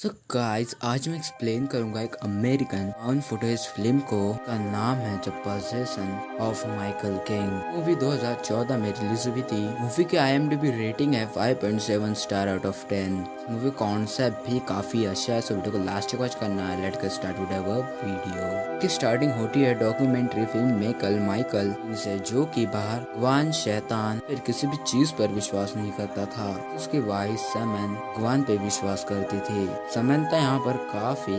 So guys, आज मैं explain करूंगा एक अमेरिकन फाउंड फुटेज फिल्म को। का नाम है the possession of Michael king. Movie 2014 में रिलीज हुई थी। मूवी की IMDb रेटिंग है 5.7 star out of 10। Movie concept भी काफी अच्छा है, सो वीडियो को लास्ट तक वॉच करना है। Let's get start with our video. की स्टार्टिंग होती है डॉक्यूमेंट्री फिल्म में कल माइकल से, जो कि बाहर भगवान, शैतान फिर किसी भी चीज पर विश्वास नहीं करता था। उसकी वाइफ सेमन भगवान पे विश्वास करती थी। समंता यहाँ पर काफी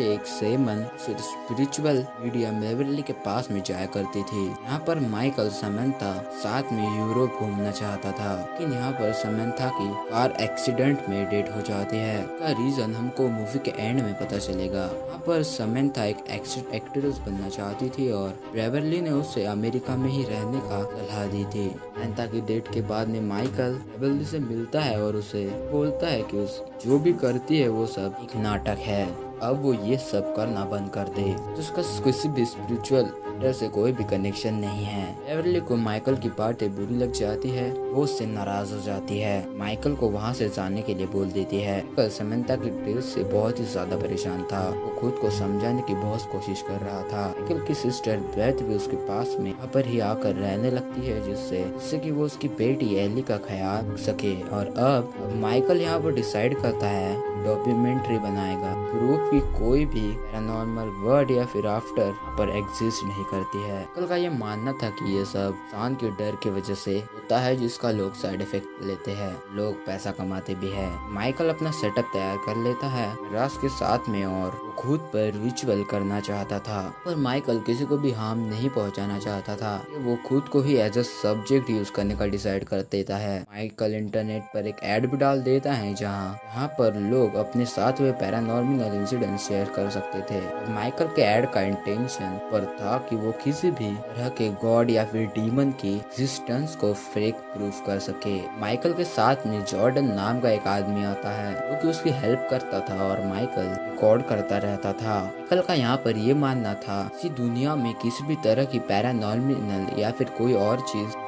एक सेमन फिर स्पिरिचुअल मीडियम बेवरली के पास में जाया करती थी। यहाँ पर माइकल समंता साथ में यूरोप घूमना चाहता था, लेकिन यहाँ पर समंता की कार एक्सीडेंट में डेड हो जाती है। का रीजन हमको मूवी के एंड में पता चलेगा। यहाँ पर समंता एक एक्ट्रेस बनना चाहती थी और बेवरली ने उसे अमेरिका में ही रहने का सलाह दी थी। समंता की डेट के बाद में माइकल बेवरली से मिलता है और उसे बोलता है कि उस जो भी करती है वो सब एक नाटक है, अब वो ये सब करना बंद कर दे। तो उसका किसी भी स्पिरिचुअल से कोई भी कनेक्शन नहीं है। बेवरली को माइकल की बातें बुरी लग जाती है, वो उससे नाराज हो जाती है। माइकल को वहाँ से जाने के लिए बोल देती है। माइकल समंता की डेथ से बहुत ही ज्यादा परेशान था। वो खुद को समझाने की बहुत कोशिश कर रहा था। माइकल की सिस्टर बेथ भी उसके पास में यहाँ पर ही आकर रहने लगती है, जिससे कि वो उसकी बेटी एली का ख्याल रख सके। और अब माइकल यहाँ पर डिसाइड करता है डॉक्यूमेंट्री बनाएगा। प्रूफ की कोई भी पैरानॉर्मल वर्ड या फिर आफ्टर पर एग्जिस्ट नहीं करती है। कल का ये मानना था कि ये सब इंसान के डर की वजह से होता है, जिसका लोग साइड इफेक्ट लेते हैं, लोग पैसा कमाते भी है। माइकल अपना सेटअप तैयार कर लेता है रास के साथ में और खुद पर रिचुअल करना चाहता था, पर माइकल किसी को भी हार्म नहीं पहुंचाना चाहता था। वो खुद को ही एज अ सब्जेक्ट यूज करने का डिसाइड कर देता है। माइकल इंटरनेट पर एक एड भी डाल देता है जहाँ पर लोग अपने साथ हुए पैरानॉर्मल इंसिडेंट शेयर कर सकते थे। माइकल के एड का इंटेंशन पर था कि वो किसी भी तरह के गॉड या फिर डीमन की एग्जिस्टेंस को फेक प्रूफ कर सके। माइकल के साथ में जॉर्डन नाम का एक आदमी आता है, जो कि उसकी हेल्प करता था और माइकल रिकॉर्ड करता रहता था। माइकल का यहाँ पर ये मानना था कि दुनिया में किसी भी तरह की पैरानॉर्मल या फिर कोई और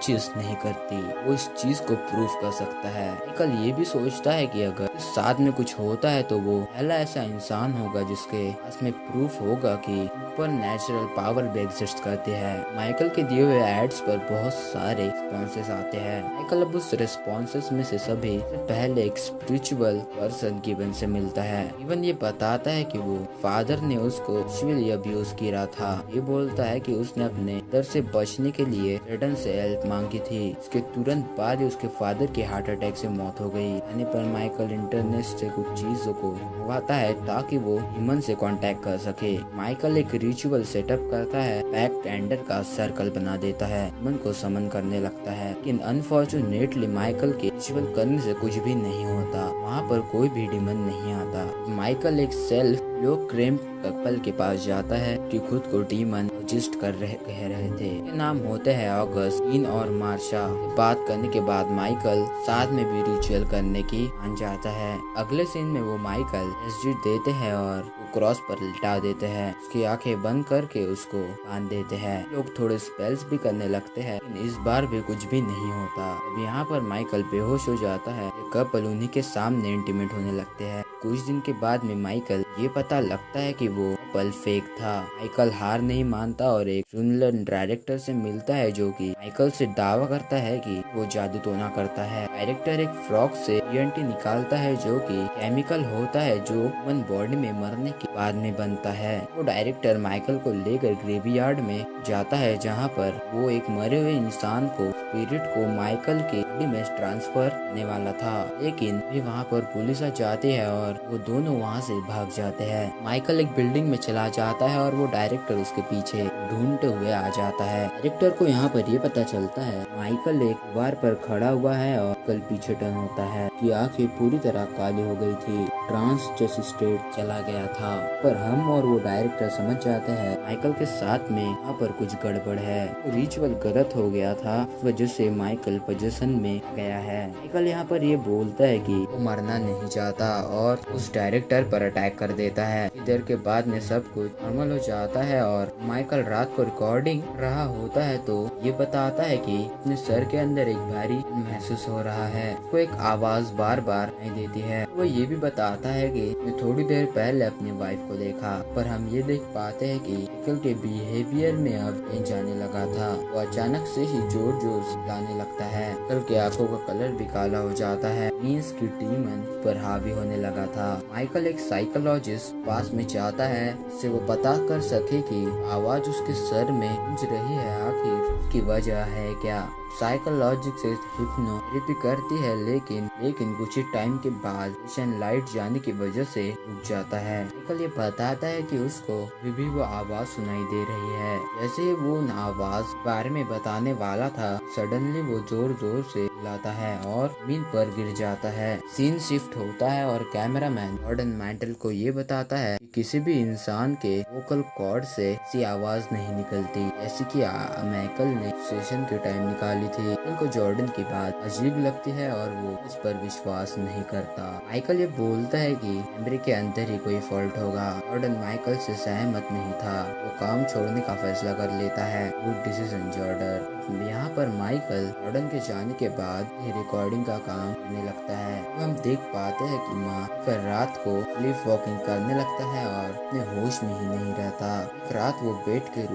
चीज नहीं करती, वो इस चीज को प्रूफ कर सकता है। माइकल ये भी सोचता है कि अगर इस साथ में कुछ होता है तो वो पहला ऐसा इंसान होगा जिसके पास में प्रूफ होगा कि सुपर नेचुरल पावर भी एग्जिस्ट करती है। माइकल के दिए हुए एड्स पर बहुत सारे रिस्पॉन्सेस आते हैं। माइकल अब उस रिस्पॉन्सेस में से सभी पहले एक स्पिरिचुअल पर्सन गिवन से मिलता है। इवन ये बताता है कि वो फादर ने उसको सेक्सुअली अब्यूज किया था। ये बोलता है कि उसने अपने डर से बचने के लिए सडन से हेल्प मांगी थी। इसके तुरंत बाद ही उसके फादर की हार्ट अटैक से मौत हो गई। आने पर माइकल इंटरनेट से कुछ चीजों को मंगवाता है ताकि वो ह्यूमन से कांटेक्ट कर सके। माइकल एक रिचुअल सेटअप करता है, पैक्ट एंडर का सर्कल बना देता है, ह्यूमन को समन करने लगता है। लेकिन अनफॉर्चुनेटली माइकल के रिचुअल करने से कुछ भी नहीं होता, वहाँ पर कोई भी डीमन नहीं आता। माइकल एक सेल्फ लोग क्रेम कपल के पास जाता है कि खुद को डीमन रजिस्ट कह रहे थे। ये नाम होते हैं ऑगस्ट, इन और मार्शा। बात करने के बाद माइकल साथ में भी रिचुअल करने की मान जाता है। अगले सीन में वो माइकल एसजी देते हैं और वो क्रॉस पर लिटा देते हैं। उसकी आंखें बंद करके उसको बांध देते हैं। लोग थोड़े स्पेल्स भी करने लगते हैं, लेकिन इस बार भी कुछ भी नहीं होता। अब यहाँ पर माइकल बेहोश हो जाता है। कपल उन्हीं के सामने इंटीमेट होने लगते हैं। कुछ दिन के बाद में माइकल ये पता लगता है कि वो पल फेक था। माइकल हार नहीं मानता और एक सुनलर डायरेक्टर से मिलता है, जो कि माइकल से दावा करता है कि वो जादू टोना करता है। डायरेक्टर एक फ्रॉक से TNT निकालता है, जो कि केमिकल होता है जो ह्यूमन बॉडी में मरने के बाद में बनता है। वो डायरेक्टर माइकल को लेकर ग्रेवयार्ड में जाता है, जहाँ पर वो एक मरे हुए इंसान को स्पिरिट को माइकल के बॉडी में ट्रांसफर करने वाला था। लेकिन भी वहाँ पर पुलिस आ जाती है और वो दोनों वहाँ से भाग जाते हैं। माइकल एक बिल्डिंग में चला जाता है और वो डायरेक्टर उसके पीछे ढूंढते हुए आ जाता है। डायरेक्टर को यहाँ पर ये पता चलता है माइकल एक दीवार पर खड़ा हुआ है और कल पीछे टर्न होता है कि आंखें पूरी तरह काली हो गई थी, ट्रांस जैसी स्टेट चला गया था। पर हम और वो डायरेक्टर समझ जाते हैं माइकल के साथ में यहाँ पर कुछ गड़बड़ है। रिचुअल गलत हो गया था, इस वजह से माइकल पोजेशन में गया है। माइकल यहाँ पर ये बोलता है कि वो मरना नहीं चाहता और बाद उस डायरेक्टर पर अटैक कर देता है। देर के बाद में सब कुछ नॉर्मल हो जाता है और माइकल रात को रिकॉर्डिंग रहा होता है तो ये बताता है कि अपने सर के अंदर एक भारी महसूस हो रहा है। वो एक आवाज बार बार नहीं देती है। वो ये भी बताता है कि मैं थोड़ी देर पहले अपनी वाइफ को देखा, पर हम ये देख पाते हैं कि माइकल के बिहेवियर में अब चेंज जाने लगा था। वो अचानक से ही जोर जोर से लाने लगता है। माइकल के आंखों का कलर भी काला हो जाता है। मीन्स की डीमन पर हावी होने लगा था। माइकल एक साइकोलॉजिस्ट पास में जाता है जिससे वो पता कर सके कि आवाज उसके सर में गूंज रही है आखिर उसकी वजह है क्या। साइकोलॉजिक से हिप्नोथेरेपी करती है लेकिन कुछ ही टाइम के बाद मिशन लाइट जाने की वजह से रुक जाता है। माइकल ये बताता है कि उसको अभी भी वो आवाज सुनाई दे रही है। जैसे ही वो आवाज बारे में बताने वाला था, सडनली वो जोर जोर से बुलाता है और जमीन पर गिर जाता है। सीन शिफ्ट होता है और कैमरामैन जॉर्डन मैंटल को ये बताता है कि किसी भी इंसान के वोकल कॉर्ड से ऐसी आवाज नहीं निकलती जैसे कि माइकल ने सेशन के टाइम निकाली थी। उनको जॉर्डन की बात अजीब लगती है और वो उस पर विश्वास नहीं करता। माइकल ये बोलता है कि कैमरे के अंदर ही कोई फॉल्ट होगा। जॉर्डन माइकल से सहमत नहीं था। वो काम छोड़ने का फैसला कर लेता है। Good decision Jordan. यहाँ पर माइकल जॉर्डन के जाने के बाद ये रिकॉर्डिंग का काम करने लगता है। तो हम देख पाते हैं कि माइकल रात को स्लीप वॉकिंग करने लगता है और अपने होश में ही नहीं रहता। एक रात वो बेड के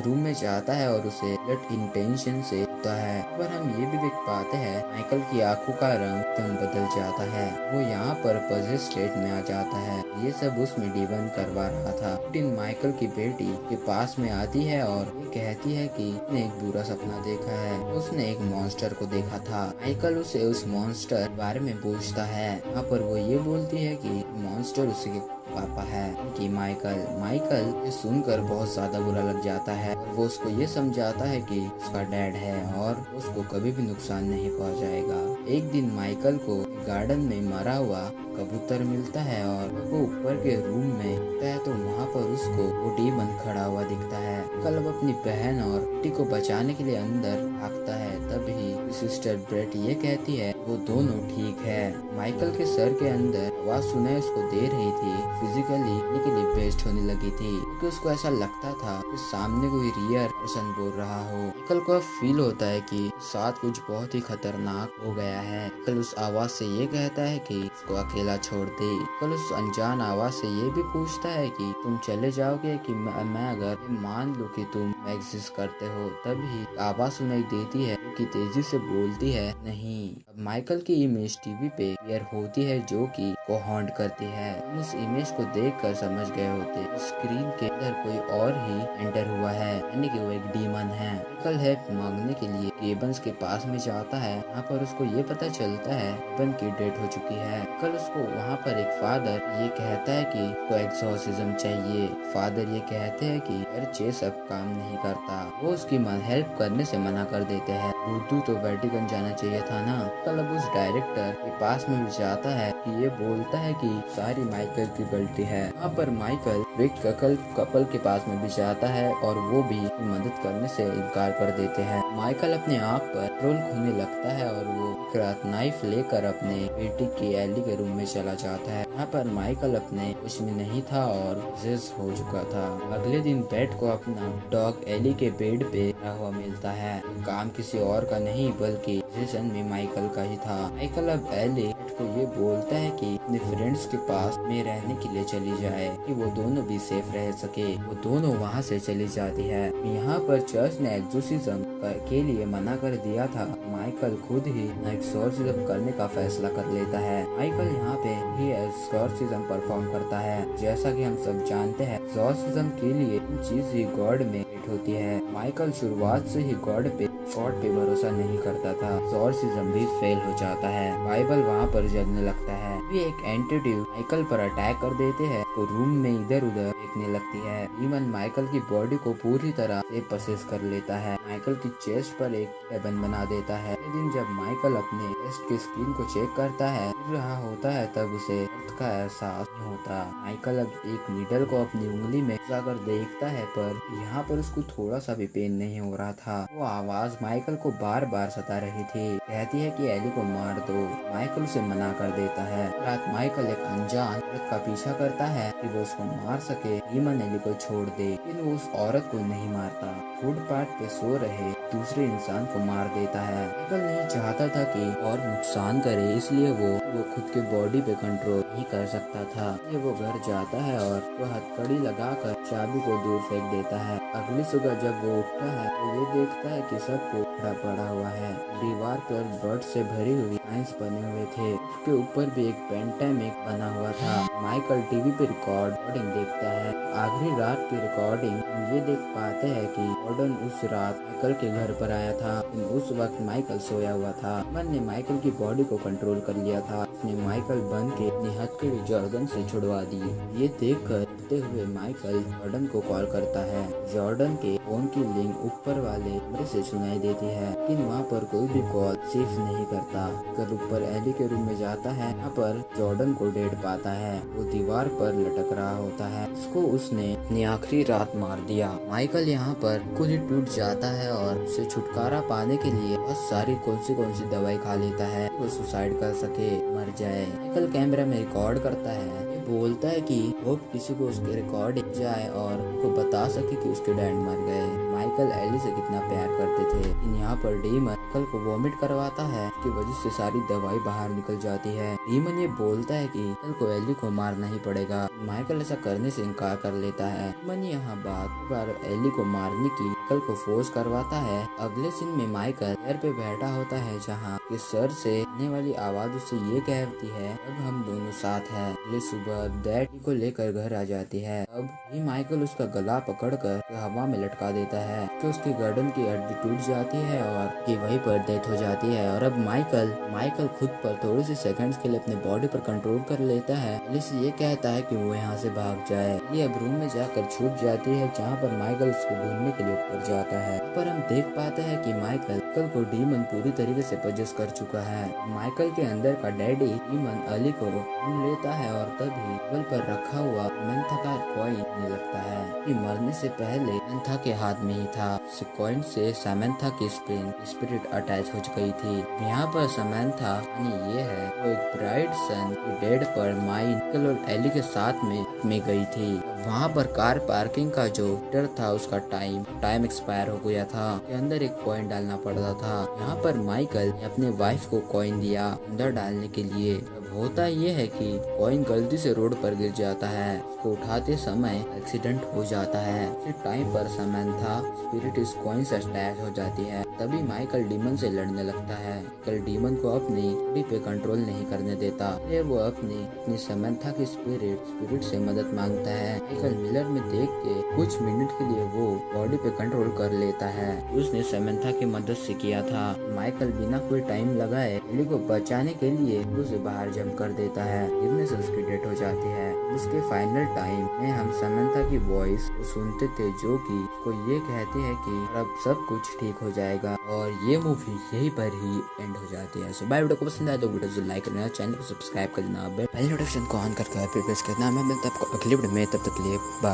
रूम में जाता है और उसे ब्लड इंटेंशन से होता है। पर हम ये भी देख पाते हैं माइकल की आंखों का रंग एकदम बदल जाता है। वो यहाँ पर पॉजिटिव स्टेट में आ जाता है। ये सब उसमें डीबन करवा रहा था। लेकिन माइकल की बेटी के पास में आती है और ये कहती है कि उसने एक बुरा सपना देखा है। उसने एक मॉन्स्टर को देखा था। माइकल उसे उस मॉन्स्टर के बारे में पूछता है। यहाँ पर वो ये बोलती है कि मॉन्स्टर उसके पापा है कि माइकल ये सुनकर बहुत ज्यादा बुरा लग जाता है और वो उसको ये समझाता है कि उसका डैड है और उसको कभी भी नुकसान नहीं पहुंचाएगा। एक दिन माइकल को गार्डन में मरा हुआ कबूतर मिलता है और वो ऊपर के रूम में दिखता है तो वहाँ पर उसको वो डीमन खड़ा हुआ दिखता है। माइकल अब अपनी बहन और बेटी को बचाने के लिए अंदर भागता है। तभी सिस्टर ब्रेट ये कहती है वो दोनों ठीक है। माइकल के सर के अंदर आवाज सुनाई उसको दे रही थी। फिजिकली के लिए बेस्ट होने लगी थी क्योंकि उसको ऐसा लगता था कि सामने कोई रियल पर्सन बोल रहा हो। माइकल को फील होता है कि साथ कुछ बहुत ही खतरनाक हो गया है। माइकल उस आवाज से ये कहता है कि उसको अकेला छोड़ दे। माइकल उस अनजान आवाज से ये भी पूछता है कि तुम चले जाओगे कि मैं अगर मान लूं कि तुम एग्जिस्ट करते हो। तभी आवाज सुनाई देती है कि तेजी से बोलती है नहीं। अब माइकल की इमेज टीवी पे एयर होती है जो कि को हॉन्ट करती है। हम उस इमेज को देखकर समझ गए होते स्क्रीन के अंदर कोई और ही एंटर हुआ है, यानी कि वो एक डीमन है। माइकल हेल्प मांगने के लिए गेबन्स के पास में जाता है। यहाँ पर उसको ये पता चलता है गेबन की डेथ हो चुकी है। माइकल उसको वहाँ पर एक फादर ये कहता है कि उसको एक्सोर्सिज्म चाहिए। फादर ये कहते हैं कि चर्च सब काम नहीं करता। वो उसकी हेल्प करने से मना कर देते हैं। बुद्धू तो वेटिकन जाना चाहिए था ना। माइकल अब उस डायरेक्टर के पास में जाता है कि ये बोलता है कि सारी माइकल की गलती है। यहाँ पर माइकल एक कपल के पास में भी जाता है और वो भी मदद करने से इनकार कर देते हैं। माइकल अपने आप पर कंट्रोल खोने लगता है और वो एक रात नाइफ लेकर अपने बेटी की एली के रूम में चला जाता है। यहाँ पर माइकल अपने होश में नहीं था और जिस हो चुका था। अगले दिन बेट को अपना डॉग एली के बेड पे रखा हुआ मिलता है। काम किसी और का नहीं बल्कि जेसन में माइकल का ही था। माइकल अब एली को ये बोलता है कि अपने फ्रेंड्स के पास में रहने के लिए चली जाए कि वो दोनों भी सेफ रह सके। वो दोनों वहाँ से चली जाती है। यहाँ पर चर्च ने एक्सोर्सिज्म के लिए मना कर दिया था। माइकल खुद ही एक्सोर्सिज्म करने का फैसला कर लेता है। माइकल यहाँ पे ही एक्सोर्सिज्म परफॉर्म करता है। जैसा कि हम सब जानते हैं एक्सोर्सिज्म के लिए चीज ही गॉड में होती है। माइकल शुरुआत से ही गॉड पे भरोसा नहीं करता था। एक्सोर्सिज्म भी फेल हो जाता है। बाइबल वहाँ पर जलने लगता है। भी एक एंटिटी माइकल पर अटैक कर देते हैं तो रूम में इधर उधर देखने लगती है। डीमन माइकल की बॉडी को पूरी तरह से पसेस कर लेता है। माइकल की चेस्ट पर एक हेवन बना देता है। एक दिन जब माइकल अपने चेस्ट की स्क्रीन को चेक करता है रहा होता है तब उसे दर्द का एहसास नहीं होता। माइकल अब एक नीडल को अपनी उंगली में जाकर देखता है पर यहाँ पर उसको थोड़ा सा भी पेन नहीं हो रहा था। वो आवाज माइकल को बार बार सता रही थी। कहती है कि एली को मार दो। माइकल उसे मना कर देता है। रात माइकल एक अनजान औरत का पीछा करता है कि वो उसको मार सके। डीमन एली को छोड़ दे, लेकिन वो उस औरत को नहीं मारता। फुटपाथ पे सो रहे दूसरे इंसान को मार देता है। माइकल नहीं चाहता था कि और नुकसान करे, इसलिए वो खुद के बॉडी पे कंट्रोल नहीं कर सकता था। ये वो घर जाता है और वो हथकड़ी लगाकर चाबी को दूर फेंक देता है। अगली सुबह जब वो उठता है तो ये देखता है कि सब टुकड़ा पड़ा हुआ है। दीवार पर बर्ड से भरी हुई लाइंस बने हुए थे। उसके ऊपर भी एक पेंटामिक बना हुआ था। माइकल टीवी पे रिकॉर्डिंग देखता है। आखिरी रात की रिकॉर्डिंग हम ये देख पाते हैं कि गॉर्डन उस रात माइकल के घर पर आया था। उस वक्त माइकल सोया हुआ था। मन ने माइकल की बॉडी को कंट्रोल कर लिया था। उसने माइकल बन के अपनी हथकड़ी जॉर्डन से छुड़वा दी। ये देखकर उठते हुए माइकल जॉर्डन को कॉल करता है। जॉर्डन के फोन की लिंक ऊपर वाले कमरे से सुनाई देती है, लेकिन वहाँ पर कोई भी कॉल रिसीव नहीं करता। कल ऊपर एली के रूम में जाता है। यहाँ पर जॉर्डन को डेड पाता है। वो दीवार पर लटक रहा होता है। उसको उसने अपनी आखिरी रात मार दिया। माइकल यहाँ पर बिल्कुल ही टूट जाता है और उसे छुटकारा पाने के लिए बहुत सारी कौन सी दवाई खा लेता है, वो सुसाइड कर सके, मर जाए। माइकल कैमरा में रिकॉर्ड करता है। बोलता है कि होप किसी को उसके रिकॉर्डिंग जाए और उसको बता सके कि उसके डैड मर गए। माइकल एली से कितना प्यार करते थे, लेकिन यहाँ पर डीमन माइकल को वॉमिट करवाता है। इसकी वजह से सारी दवाई बाहर निकल जाती है। डीमन ये बोलता है कि माइकल को एली को मारना ही पड़ेगा। माइकल ऐसा करने से इनकार कर लेता है। डीमन यहाँ बार एली को मारने की माइकल को फोर्स करवाता है। अगले सीन में माइकल चेयर पे बैठा होता है, जहाँ के सर से आने वाली आवाज उससे ये कहती है अब हम दोनों साथ हैं। अगले सुबह डैडी को लेकर घर आ जाती है। अब ही माइकल उसका गला पकड़कर हवा में लटका देता है कि उसके गर्दन की हड्डी टूट जाती है और कि वहीं पर डेथ हो जाती है। और अब माइकल खुद पर थोड़े से सेकंड्स के लिए अपने बॉडी पर कंट्रोल कर लेता है। पुलिस ये कहता है कि वो यहाँ से भाग जाए। ये अब रूम में जाकर छुप जाती है, जहाँ पर माइकल उसको ढूंढने के लिए ऊपर जाता है। पर हम देख पाते हैं कि माइकल को डीमन पूरी तरीके से पजेस कर चुका है। माइकल के अंदर का डैडी डीमन अली को ढूंढ लेता है और तभी टेबल पर रखा हुआ मैंथा का कॉइन नहीं लगता है कि मरने से पहले मैंथा के हाथ में ही था। कॉइन से समंथा की स्पिरिट अटैच हो गई थी। यहाँ पर समंथा ये है वो एक ब्राइट सन की डेड पर माइकल और एली के साथ में गई थी। वहाँ पर कार पार्किंग का जो मीटर था उसका टाइम एक्सपायर हो गया था। के अंदर एक कॉइन डालना पड़ता था। यहाँ पर माइकल ने अपने वाइफ को कॉइन दिया अंदर डालने के लिए। होता ये है कि कॉइन गलती से रोड पर गिर जाता है। उसको उठाते समय एक्सीडेंट हो जाता है। इस टाइम पर समंथा स्पिरिट इस कॉइन से अटैच हो जाती है। तभी माइकल डीमन से लड़ने लगता है। माइकल डीमन को अपनी बॉडी पे कंट्रोल नहीं करने देता। ये वो अपनी समंथा की स्पिरिट से मदद मांगता है। माइकल मिरर में देख के कुछ मिनट के लिए वो बॉडी पे कंट्रोल कर लेता है। उसने समंथा की मदद से किया था। माइकल बिना कोई टाइम लगाए एली को बचाने के लिए उसे बाहर जंप कर देता है। गिरने से उसकी डेथ हो जाती है। उसके फाइनल टाइम में हम समंथा की वॉइस सुनते थे, जो कि उसको ये कहती है कि अब सब कुछ ठीक हो जाएगा। और ये मूवी यहीं पर ही एंड हो जाती है। सो बाय। वीडियो को पसंद आया तो वीडियो को लाइक करना, चैनल को सब्सक्राइब करना, बेल नोटिफिकेशन को ऑन करके प्रेस करना। मैं मिलता हूं आपको अगली वीडियो में, तब तक के लिए बाय।